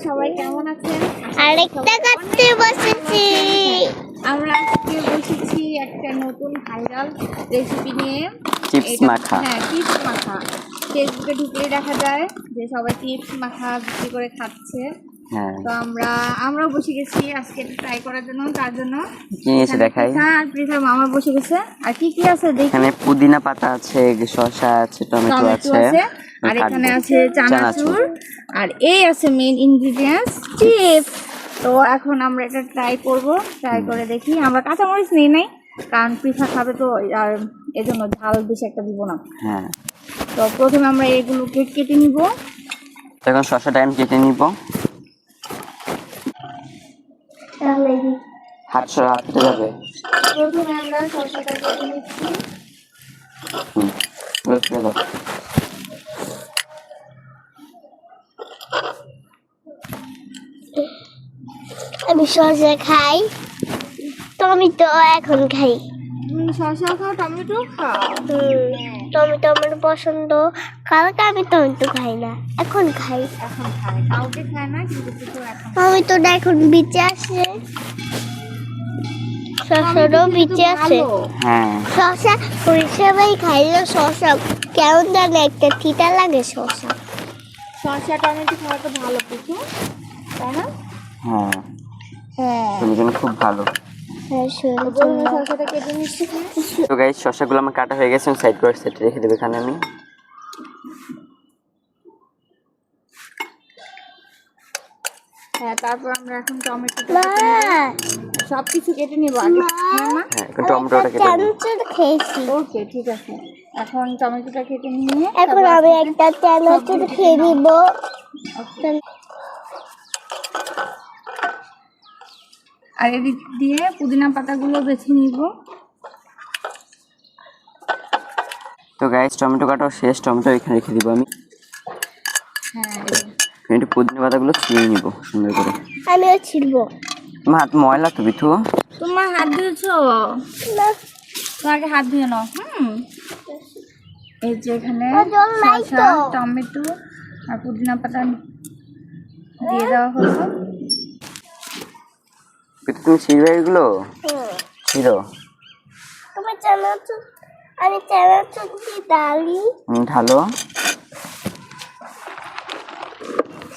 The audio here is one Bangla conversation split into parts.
সবাই কেমন আছেন? আরেকটা কাটতে বসেছি। আমরা আজকে বসেছি একটা নতুন ভাইরাল রেসিপি নিয়ে, চিপস মাখা। হ্যাঁ, চিপস মাখা। ফেসবুকে ঢুকলেই দেখা যায় যে সবাই চিপস মাখা বিক্রি করে খাচ্ছে। হ্যাঁ, তো আমরা বসে গেছি আজকে ট্রাই করার জন্য। তার জন্য কি নিয়েছে দেখাই। আর পৃথার মামা বসে গেছে। আর কি কি আছে দেখি। এখানে পুদিনা পাতা আছে, শসা আছে, টমেটো আছে, আর এখানে আছে চানাচুর, আর এই আছে মেইন ইনগ্রেডিয়েন্টস চিপস। তো এখন আমরা এটা ট্রাই করে দেখি। আমরা কাঁচামরিচ নিই নাই, কারণ পিঠা খাবে তো, আর এজন্য ঝাল বেশি একটা দিব না। হ্যাঁ, তো প্রথমে আমরা এগুলোকে কেটে নিব। এখন শসাটা আমি কেটে নিব। তাহলে হাতটা যাবে। প্রথমে আমরা শসাটা কেটে নিচ্ছি। আমি শসা খাই, টমেটো এখন খাই। শসা খাও, টমেটো খাও। টমেটো আমার পছন্দ, কালকে আমি টমেটো খাই না, এখন খাই। এখন খায়, কাউকে খায় না, কিন্তু কিছু এখন টমেটোটা এখন বিচে আছে, শসারও বিচে আছে। হ্যাঁ, শসা সবাই খাইলে শসা কেমন জানে একটা তিতা লাগে। শসা টমেটো খাওয়া তো ভালো কিছু, তাই না? হ্যাঁ, হ্যাঁ তুমি জন্য খুব ভালো। শসাটা কেটে নিচ্ছি। তো গাইস, শসাগুলো আমার কাটা হয়ে গেছে, সাইড করে সেট রেখে দেব এখানে আমি। হ্যাঁ, তারপর আমরা এখন টমেটোটা সবকিছু কেটে নিব আগে। মামা, হ্যাঁ, এখন টমেটোটা কেটে নেব। চানাচুর খেয়েছি। ওকে, ঠিক আছে। এখন টমেটোটা কেটে নিয়ে এখন আমি একটা চানাচুর খেয়ে নিব। আর এদিক দিয়ে পুদিনা পাতাগুলো বেছে নিব। তো গাইস, টমেটো কাটাও শেষ, টমেটো এখানে রেখে দিব আমি। হ্যাঁ, একটু পুদিনা পাতাগুলো ছিঁড়ে নিব সুন্দর করে। আমিও ছিড়বো। তোমার হাত ময়লা তো বিথু। তোমার হাত ধুয়েছো? না, তোমাকে হাত ধুয়ে নাও। এই যে এখানে জল নাই শসা, তো। টমেটো আর পুদিনা পাতা দিয়ে দেওয়া হলো। বিথু, তুমি ছিঁড়বে এগুলো? ছিঁড়ো। আমি চানাচুর দিয়ে ডালি। ঢালো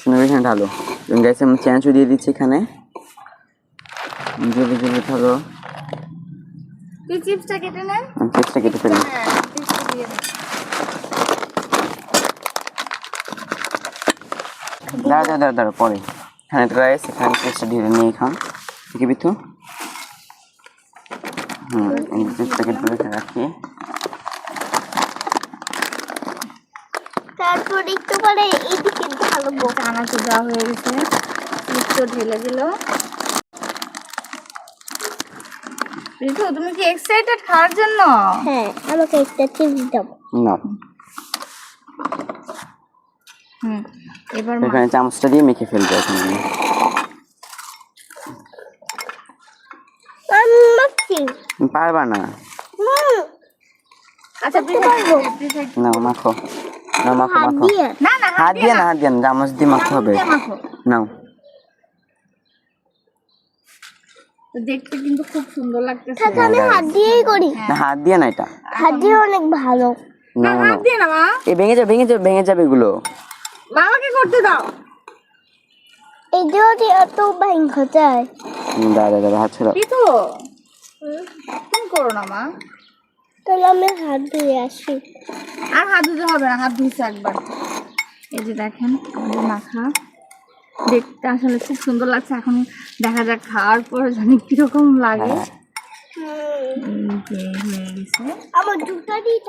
সুন্দর, এখানে ঢালো। গাইস, আমি চানাচুর দিয়ে দিচ্ছি এখানে। জলে জলে ঢালো। তুই চিপসটা কেটে নেন। আমি চিপসটা কেটে ফেলি। হ্যাঁ, চিপসটা দিয়ে দেন। দাঁড়া পরে। এখানে তো গাইস, এখানে চিপসটা ঢেলে নিয়ে খান। ঠিক বিথু? এই চিপসটা কেটে রাখি। তারপর একটু পরে এইদিকে ঢালবো। চানাচুর দেওয়া হয়ে গেছে, চিপসও ঢেলে দিল। ঋতু, তুমি কি এক্সাইটেড খাওয়ার জন্য? হ্যাঁ, আমাকে একটা চিপস দাও। না, এবার এখানে চামচটা দিয়ে মেখে ফেলবো এখন আমি। পারবা না। আচ্ছা, না, মাখো। না, মাখো। না না, হাত দিয়ে না, চামচ দিয়ে মাখতে হবে। মাখো। নাও। তো দেখতে কিন্তু খুব সুন্দর লাগতেছে। আমি হাত দিয়েই করি। না, হাত দিয়ে না, এটা হাত দিয়ে অনেক ভালো। না, হাত দিয়ে না মা। এই ভেঙে যাবে এগুলো। বাবাকে করতে দাও। এই যদি এত ভয়ঙ্কর যায়। দাঁড়া, হাত ছেড়ো। ঋতু, তুমি করো না মা। তাহলে আমি হাত ধুয়ে আসি। আর হাত ধুতে হবে না, হাত ধুইছে একবার। এই যে দেখেন আমাদের মাখা, দেখতে আসলে খুব সুন্দর লাগছে। এখন দেখা যাক খাওয়ার পর জানি কিরকম লাগে। আমার জুতা দিয়ে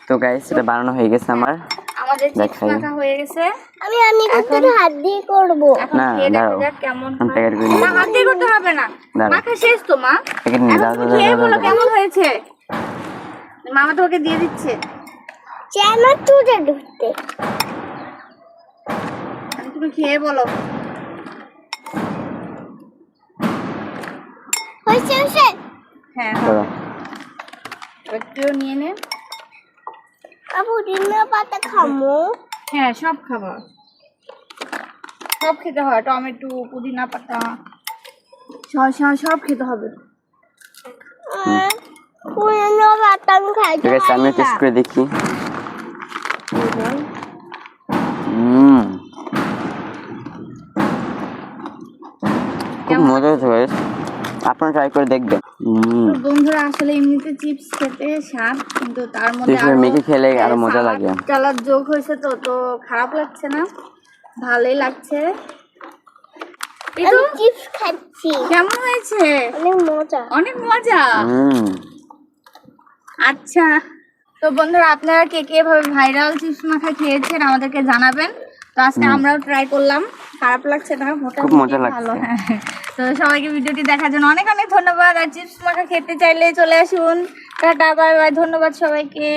তো গাইস, এটা বানানো হয়ে গেছে আমার। আমাদের চিপস মাখা হয়ে গেছে। আমি হাত দিয়ে করব। এখন না, খেয়ে দেখা দাঁড়াও। যাক কেমন আমি হয়। প্যাকেট করে না, নিয়ে হাত দিয়ে করতে হবে না, দাঁড়াও। মাখা শেষ তো মা। প্যাকেট নিয়ে এখন তুমি খেয়ে বলো কেমন হয়েছে। মামা তোমাকে দিয়ে দিচ্ছে। চানাচুরে ঢুকতে। তুমি খেয়ে বলো। হয়েছে। হ্যাঁ, একটু নিয়ে নে। পুদিনা পাতা খামো। হ্যাঁ, সব খাবার। সব খেতে হয়, টমেটো, পুদিনা পাতা, শসা সব খেতে হবে। পুরনো পাতা আমি খাইতে ঠিক আছে, পারি আমি না। টেস্ট করে দেখি। খুব মজা হয়েছে guys। আপনারা ট্রাই করে দেখবেন। তো বন্ধুরা আসলে এমনিতে চিপস খেতে স্বাদ, কিন্তু তার মধ্যে চিপস মেখে খেলে আরো মজা লাগে। চালার যোগ হয়েছে, তো তো খারাপ লাগছে না, ভালোই লাগছে। আমি চিপস খাচ্ছি, কেমন হয়েছে? অনেক মজা। অনেক মজা। আচ্ছা, তো বন্ধুরা আপনারা কে কে এভাবে ভাইরাল চিপস মাখা খেয়েছেন আমাদেরকে জানাবেন। তো আজকে আমরাও ট্রাই করলাম, খারাপ লাগছে না, খুব মজা মোটামুটি ভালো। হ্যাঁ, তো সবাইকে ভিডিওটি দেখার জন্য অনেক অনেক ধন্যবাদ। আর চিপস মাখা খেতে চাইলে চলে আসুন। টাটা, বাই বাই, ধন্যবাদ সবাইকে।